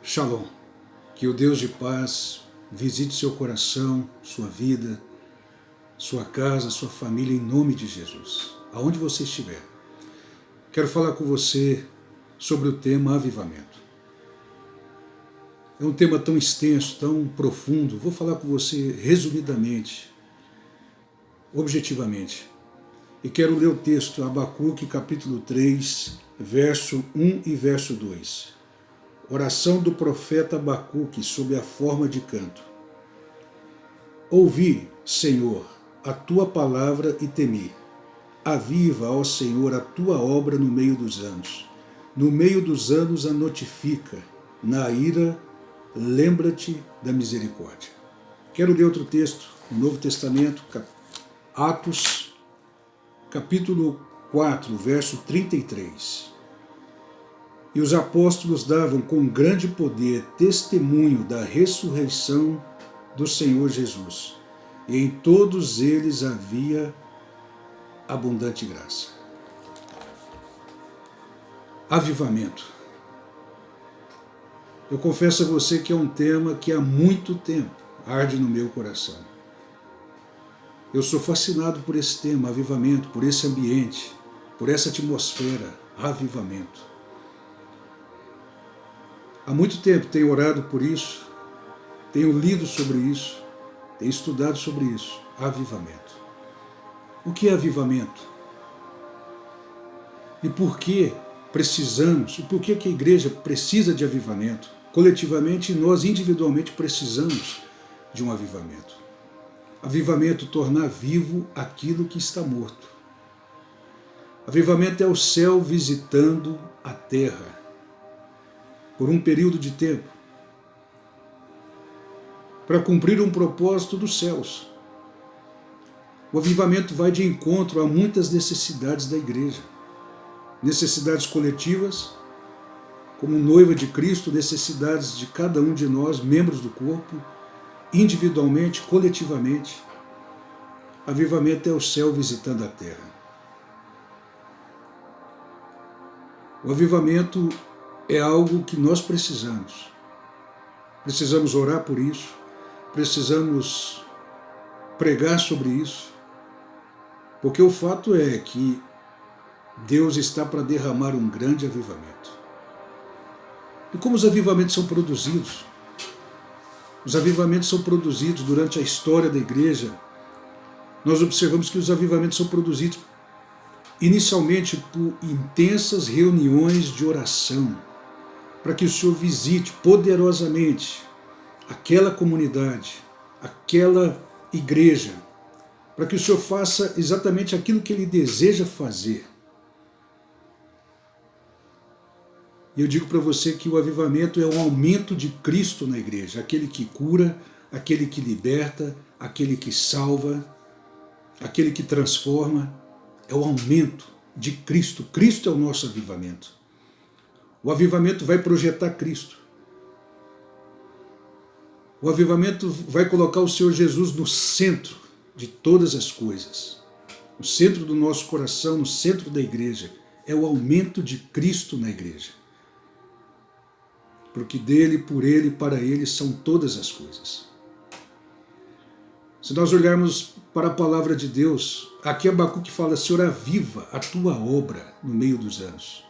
Shalom. Que o Deus de paz visite seu coração, sua vida, sua casa, sua família, em nome de Jesus. Aonde você estiver. Quero falar com você sobre o tema avivamento. É um tema tão extenso, tão profundo. Vou falar com você resumidamente, objetivamente. E quero ler o texto, Abacuque, capítulo 3, verso 1 e verso 2. Oração do profeta Abacuque sob a forma de canto. Ouvi, Senhor, a tua palavra e temi. Aviva, ó Senhor, a tua obra no meio dos anos. No meio dos anos a notifica. Na ira, lembra-te da misericórdia. Quero ler outro texto, no Novo Testamento, Atos, capítulo 4, verso 33. E os apóstolos davam com grande poder testemunho da ressurreição do Senhor Jesus. E em todos eles havia abundante graça. Avivamento. Eu confesso a você que é um tema que há muito tempo arde no meu coração. Eu sou fascinado por esse tema, avivamento, por esse ambiente, por essa atmosfera, avivamento. Há muito tempo tenho orado por isso, tenho lido sobre isso, tenho estudado sobre isso, avivamento. O que é avivamento? E por que precisamos, e por que a igreja precisa de avivamento? Coletivamente, nós individualmente precisamos de um avivamento. Avivamento, tornar vivo aquilo que está morto. Avivamento é o céu visitando a terra por um período de tempo, para cumprir um propósito dos céus. O avivamento vai de encontro a muitas necessidades da igreja. Necessidades coletivas, como noiva de Cristo, necessidades de cada um de nós, membros do corpo, individualmente, coletivamente. Avivamento é o céu visitando a terra. O avivamento é algo que nós precisamos. Precisamos orar por isso, precisamos pregar sobre isso, porque o fato é que Deus está para derramar um grande avivamento. E como os avivamentos são produzidos? Os avivamentos são produzidos durante a história da igreja. Nós observamos que os avivamentos são produzidos inicialmente por intensas reuniões de oração, para que o Senhor visite poderosamente aquela comunidade, aquela igreja, para que o Senhor faça exatamente aquilo que Ele deseja fazer. E eu digo para você que o avivamento é um aumento de Cristo na igreja, aquele que cura, aquele que liberta, aquele que salva, aquele que transforma, é o aumento de Cristo. Cristo é o nosso avivamento. O avivamento vai projetar Cristo. O avivamento vai colocar o Senhor Jesus no centro de todas as coisas. No centro do nosso coração, no centro da igreja. É o aumento de Cristo na igreja. Porque dele, por ele e para ele são todas as coisas. Se nós olharmos para a palavra de Deus, aqui Abacuque fala: Senhor, aviva a tua obra no meio dos anos.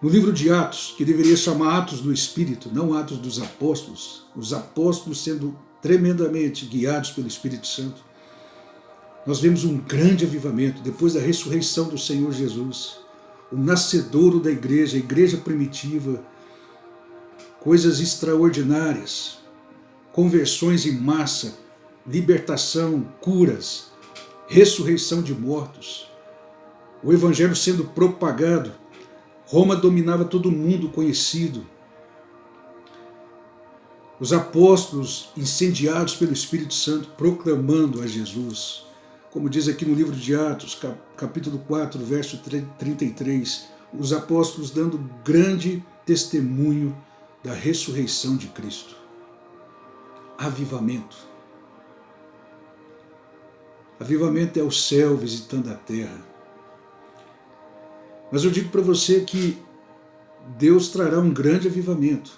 No livro de Atos, que deveria chamar Atos do Espírito, não Atos dos Apóstolos, os apóstolos sendo tremendamente guiados pelo Espírito Santo, nós vemos um grande avivamento depois da ressurreição do Senhor Jesus, o nascedouro da igreja, a igreja primitiva, coisas extraordinárias, conversões em massa, libertação, curas, ressurreição de mortos, o evangelho sendo propagado. Roma dominava todo mundo conhecido. Os apóstolos incendiados pelo Espírito Santo proclamando a Jesus. Como diz aqui no livro de Atos, capítulo 4, verso 33, os apóstolos dando grande testemunho da ressurreição de Cristo. Avivamento. Avivamento é o céu visitando a terra. Mas eu digo para você que Deus trará um grande avivamento.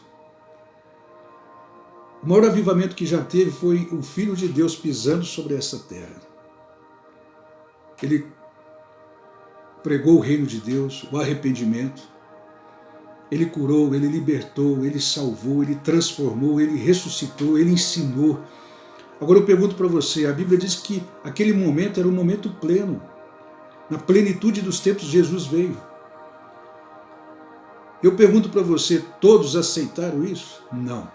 O maior avivamento que já teve foi o Filho de Deus pisando sobre essa terra. Ele pregou o reino de Deus, o arrependimento. Ele curou, ele libertou, ele salvou, ele transformou, ele ressuscitou, ele ensinou. Agora eu pergunto para você, a Bíblia diz que aquele momento era um momento pleno. Na plenitude dos tempos Jesus veio. Eu pergunto para você, todos aceitaram isso? Não.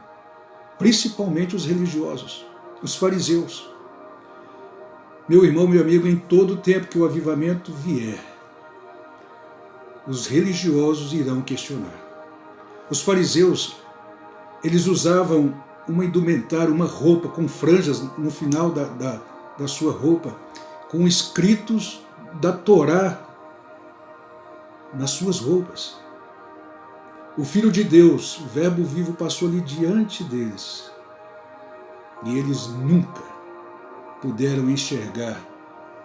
Principalmente os religiosos, os fariseus. Meu irmão, meu amigo, em todo o tempo que o avivamento vier, os religiosos irão questionar. Os fariseus, eles usavam uma indumentária, uma roupa com franjas no final da sua roupa, com escritos da Torá nas suas roupas. O Filho de Deus, o Verbo vivo, passou ali diante deles. E eles nunca puderam enxergar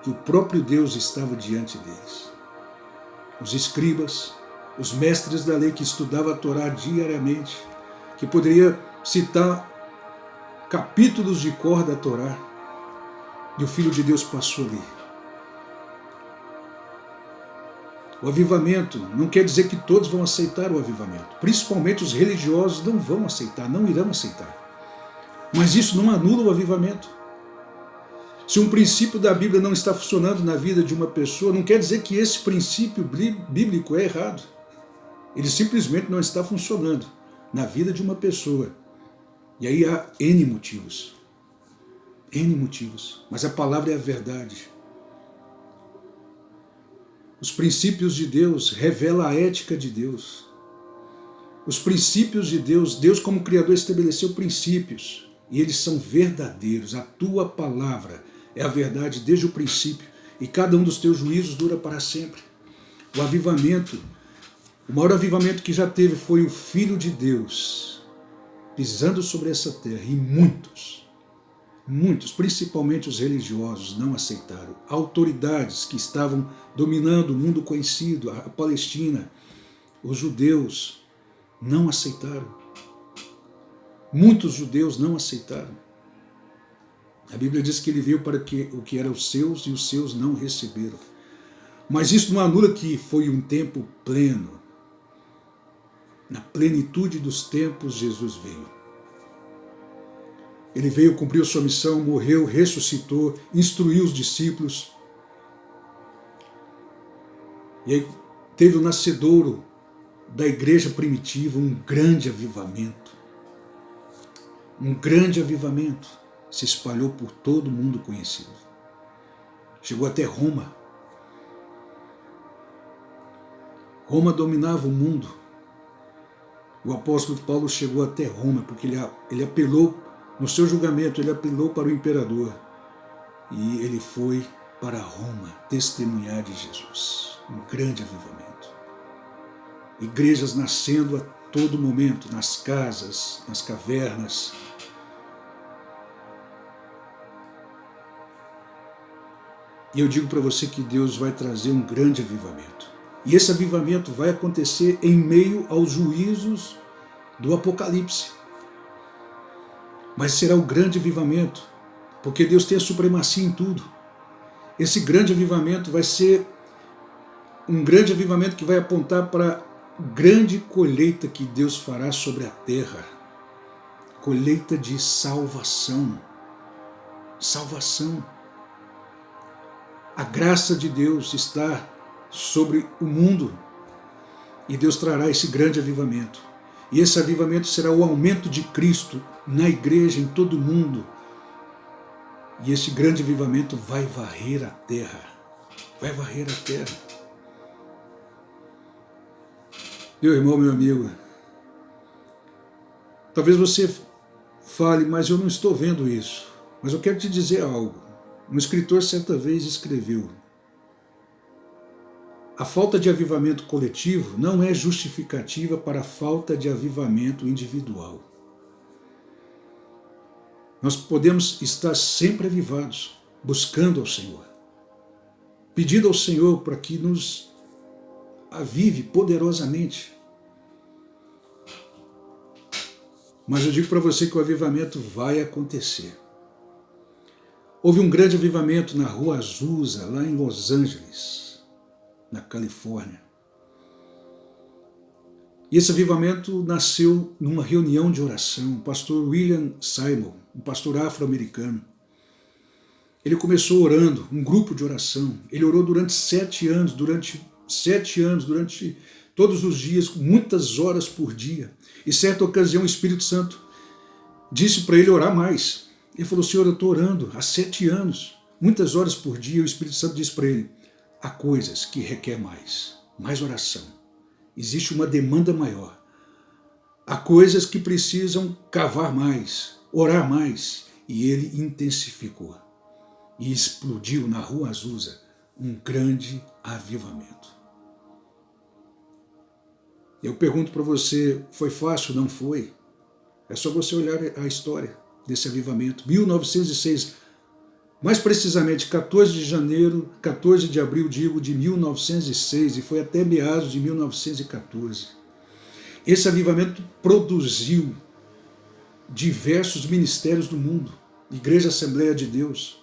que o próprio Deus estava diante deles. Os escribas, os mestres da lei que estudavam a Torá diariamente, que poderia citar capítulos de cor da Torá, e o Filho de Deus passou ali. O avivamento não quer dizer que todos vão aceitar o avivamento. Principalmente os religiosos não vão aceitar, não irão aceitar. Mas isso não anula o avivamento. Se um princípio da Bíblia não está funcionando na vida de uma pessoa, não quer dizer que esse princípio bíblico é errado. Ele simplesmente não está funcionando na vida de uma pessoa. E aí há N motivos. N motivos. Mas a palavra é a verdade. Os princípios de Deus revelam a ética de Deus. Os princípios de Deus, Deus como Criador estabeleceu princípios, e eles são verdadeiros. A tua palavra é a verdade desde o princípio, e cada um dos teus juízos dura para sempre. O avivamento, o maior avivamento que já teve foi o Filho de Deus, pisando sobre essa terra, e muitos, principalmente os religiosos, não aceitaram. Autoridades que estavam dominando o mundo conhecido, a Palestina, os judeus, não aceitaram. Muitos judeus não aceitaram. A Bíblia diz que ele veio para o que era os seus e os seus não receberam. Mas isso não anula que foi um tempo pleno. Na plenitude dos tempos, Jesus veio. Ele veio, cumpriu sua missão, morreu, ressuscitou, instruiu os discípulos. E aí teve o nascedouro da igreja primitiva, um grande avivamento. Um grande avivamento se espalhou por todo o mundo conhecido. Chegou até Roma. Roma dominava o mundo. O apóstolo Paulo chegou até Roma, porque ele apelou, no seu julgamento, ele apelou para o imperador. E ele foi para Roma testemunhar de Jesus. Um grande avivamento. Igrejas nascendo a todo momento, nas casas, nas cavernas. E eu digo para você que Deus vai trazer um grande avivamento. E esse avivamento vai acontecer em meio aos juízos do Apocalipse. Mas será o grande avivamento, porque Deus tem a supremacia em tudo. Esse grande avivamento vai ser um grande avivamento que vai apontar para a grande colheita que Deus fará sobre a terra. Colheita de salvação. Salvação. A graça de Deus está sobre o mundo e Deus trará esse grande avivamento. E esse avivamento será o aumento de Cristo na igreja, em todo o mundo. E esse grande avivamento vai varrer a terra. Vai varrer a terra. Meu irmão, meu amigo, talvez você fale, mas eu não estou vendo isso. Mas eu quero te dizer algo. Um escritor certa vez escreveu: a falta de avivamento coletivo não é justificativa para a falta de avivamento individual. Nós podemos estar sempre avivados, buscando ao Senhor, pedindo ao Senhor para que nos avive poderosamente. Mas eu digo para você que o avivamento vai acontecer. Houve um grande avivamento na Rua Azusa, lá em Los Angeles, na Califórnia. E esse avivamento nasceu numa reunião de oração. O pastor William Seymour, um pastor afro-americano, ele começou orando, um grupo de oração. Ele orou durante 7 anos, durante todos os dias, muitas horas por dia. E certa ocasião o Espírito Santo disse para ele orar mais. Ele falou: Senhor, eu estou orando há 7 anos, muitas horas por dia. O Espírito Santo disse para ele: há coisas que requer mais oração. Existe uma demanda maior. Há coisas que precisam cavar mais, orar mais. E ele intensificou. E explodiu na Rua Azusa um grande avivamento. Eu pergunto para você, foi fácil? Não foi. É só você olhar a história desse avivamento. 1906, mais precisamente 14 de abril, de 1906, e foi até meados de 1914. Esse avivamento produziu diversos ministérios do mundo. Igreja Assembleia de Deus,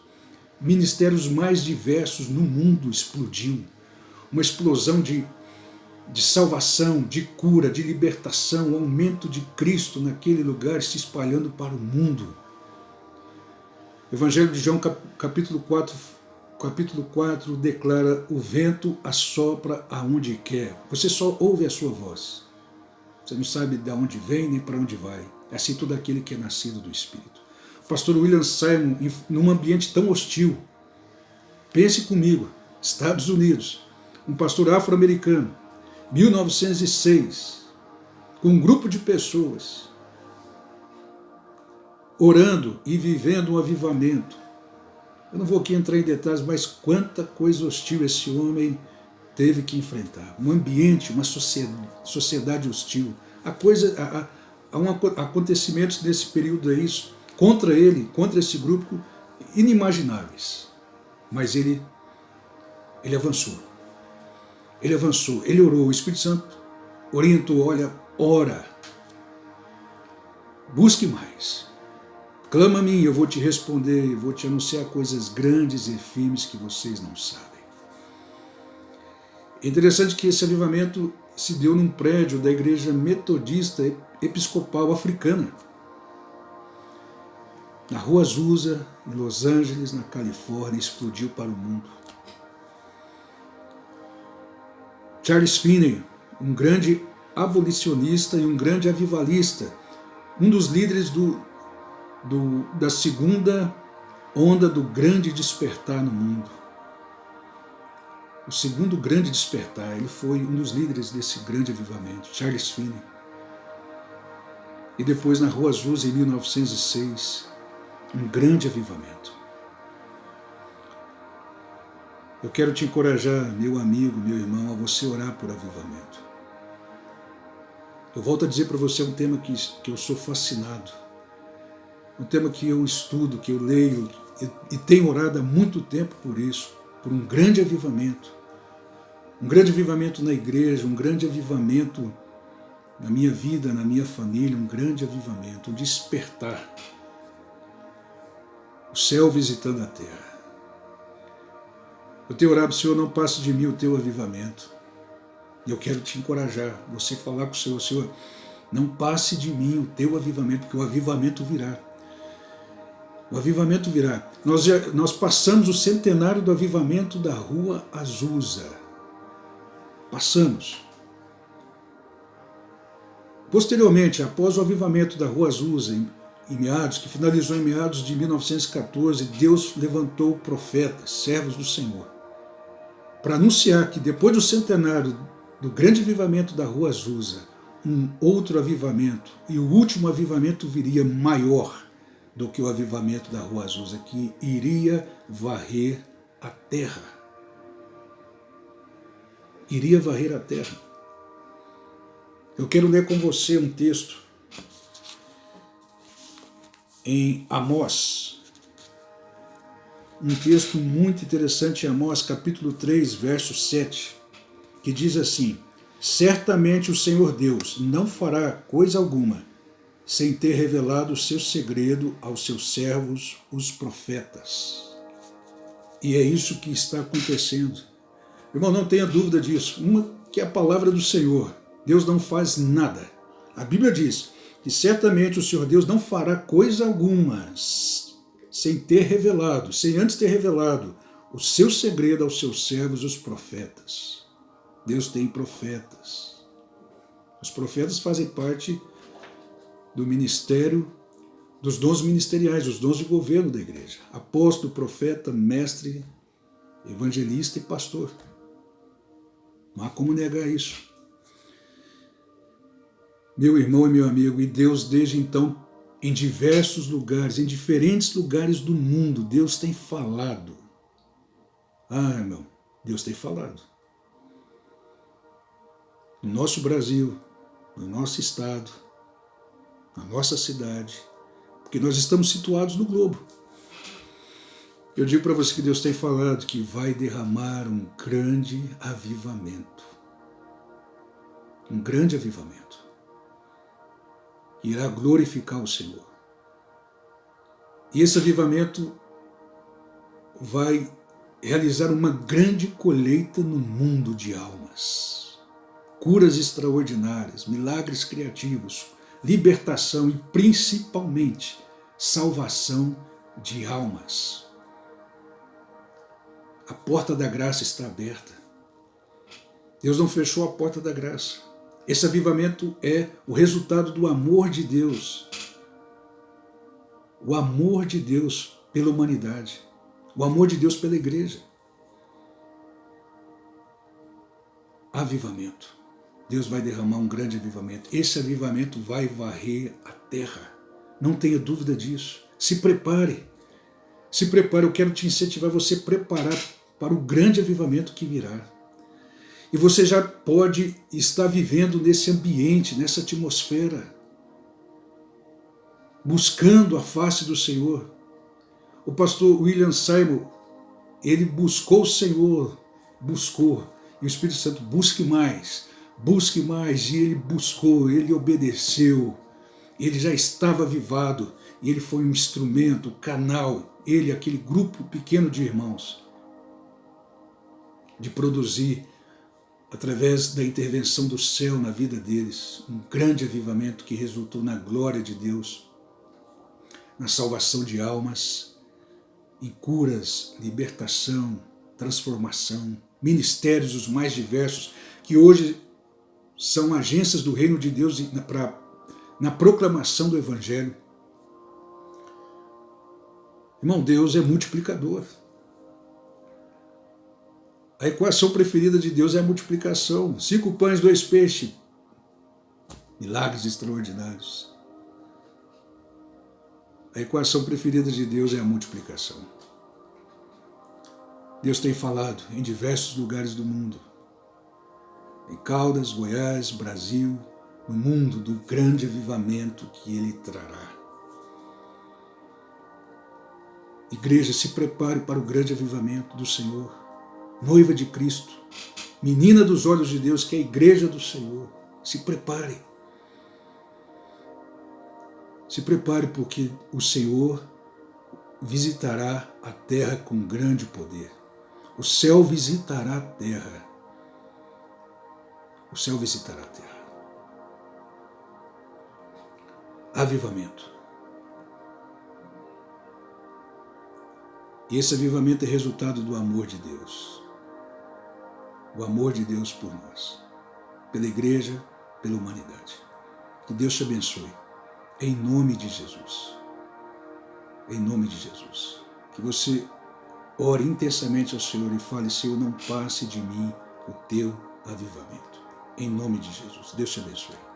ministérios mais diversos no mundo explodiu. Uma explosão de salvação, de cura, de libertação, o aumento de Cristo naquele lugar se espalhando para o mundo. Evangelho de João, capítulo 4 declara: o vento assopra aonde quer. Você só ouve a sua voz. Você não sabe de onde vem nem para onde vai. É assim todo aquele que é nascido do Espírito. O pastor William Seymour, num ambiente tão hostil, pense comigo, Estados Unidos, um pastor afro-americano, 1906, com um grupo de pessoas, orando e vivendo um avivamento. Eu não vou aqui entrar em detalhes, mas quanta coisa hostil esse homem teve que enfrentar. Um ambiente, uma sociedade hostil. Há acontecimentos nesse período aí, contra ele, contra esse grupo, inimagináveis. Mas ele avançou. Ele avançou, ele orou, o Espírito Santo orientou: olha, ora, busque mais, clama a mim, eu vou te responder, eu vou te anunciar coisas grandes e firmes que vocês não sabem. É interessante que esse avivamento se deu num prédio da Igreja Metodista Episcopal Africana, na Rua Azusa, em Los Angeles, na Califórnia, explodiu para o mundo. Charles Finney, um grande abolicionista e um grande avivalista, um dos líderes da segunda onda do grande despertar no mundo. O segundo grande despertar, ele foi um dos líderes desse grande avivamento, Charles Finney. E depois na Rua Azusa, em 1906, um grande avivamento. Eu quero te encorajar, meu amigo, meu irmão, a você orar por avivamento. Eu volto a dizer para você, um tema que eu sou fascinado, um tema que eu estudo, que eu leio, e tenho orado há muito tempo por isso, por um grande avivamento na igreja, um grande avivamento na minha vida, na minha família, um grande avivamento, um despertar, o céu visitando a terra. Eu tenho orado: Senhor, não passe de mim o teu avivamento. E eu quero te encorajar, você falar com o Senhor: Senhor, não passe de mim o teu avivamento, porque o avivamento virá. O avivamento virá. Nós passamos o centenário do avivamento da Rua Azusa. Passamos. Posteriormente, após o avivamento da Rua Azusa, que finalizou em meados de 1914, Deus levantou profetas, servos do Senhor, para anunciar que depois do centenário do grande avivamento da Rua Azusa, um outro avivamento, e o último avivamento viria maior do que o avivamento da Rua Azusa, que iria varrer a terra. Iria varrer a terra. Eu quero ler com você um texto em Amós, um texto muito interessante em Amós, capítulo 3, verso 7, que diz assim: certamente o Senhor Deus não fará coisa alguma sem ter revelado o seu segredo aos seus servos, os profetas. E é isso que está acontecendo. Irmão, não tenha dúvida disso. Uma que é a palavra do Senhor. Deus não faz nada. A Bíblia diz que certamente o Senhor Deus não fará coisa alguma sem ter revelado, sem antes ter revelado o seu segredo aos seus servos, os profetas. Deus tem profetas. Os profetas fazem parte do ministério, dos dons ministeriais, dos dons de governo da igreja. Apóstolo, profeta, mestre, evangelista e pastor. Não há como negar isso. Meu irmão e meu amigo, e Deus desde então, em diversos lugares, em diferentes lugares do mundo, Deus tem falado. Ah, irmão, Deus tem falado. No nosso Brasil, no nosso estado, na nossa cidade, porque nós estamos situados no globo. Eu digo para você que Deus tem falado que vai derramar um grande avivamento. Um grande avivamento. Que irá glorificar o Senhor. E esse avivamento vai realizar uma grande colheita no mundo de almas. Curas extraordinárias, milagres criativos, libertação e principalmente salvação de almas. A porta da graça está aberta. Deus não fechou a porta da graça. Esse avivamento é o resultado do amor de Deus. O amor de Deus pela humanidade. O amor de Deus pela igreja. Avivamento. Deus vai derramar um grande avivamento. Esse avivamento vai varrer a terra. Não tenha dúvida disso. Se prepare. Se prepare. Eu quero te incentivar você a preparar para o grande avivamento que virá. E você já pode estar vivendo nesse ambiente, nessa atmosfera, buscando a face do Senhor. O pastor William Seymour, ele buscou o Senhor, buscou, e o Espírito Santo busque mais, e ele buscou, ele obedeceu, ele já estava avivado, e ele foi um instrumento, canal, ele, aquele grupo pequeno de irmãos, de produzir, através da intervenção do céu na vida deles, um grande avivamento que resultou na glória de Deus, na salvação de almas, em curas, libertação, transformação, ministérios os mais diversos, que hoje são agências do reino de Deus na proclamação do Evangelho. Irmão, Deus é multiplicador. A equação preferida de Deus é a multiplicação. 5 pães, 2 peixes. Milagres extraordinários. A equação preferida de Deus é a multiplicação. Deus tem falado em diversos lugares do mundo. Em Caldas, Goiás, Brasil, no mundo do grande avivamento que Ele trará. Igreja, se prepare para o grande avivamento do Senhor. Noiva de Cristo, menina dos olhos de Deus, que é a igreja do Senhor. Se prepare. Se prepare, porque o Senhor visitará a terra com grande poder. O céu visitará a terra. O céu visitará a terra. Avivamento. E esse avivamento é resultado do amor de Deus. O amor de Deus por nós, pela igreja, pela humanidade. Que Deus te abençoe, em nome de Jesus. Em nome de Jesus. Que você ore intensamente ao Senhor e fale: Senhor, não passe de mim o teu avivamento. Em nome de Jesus. Deus te abençoe.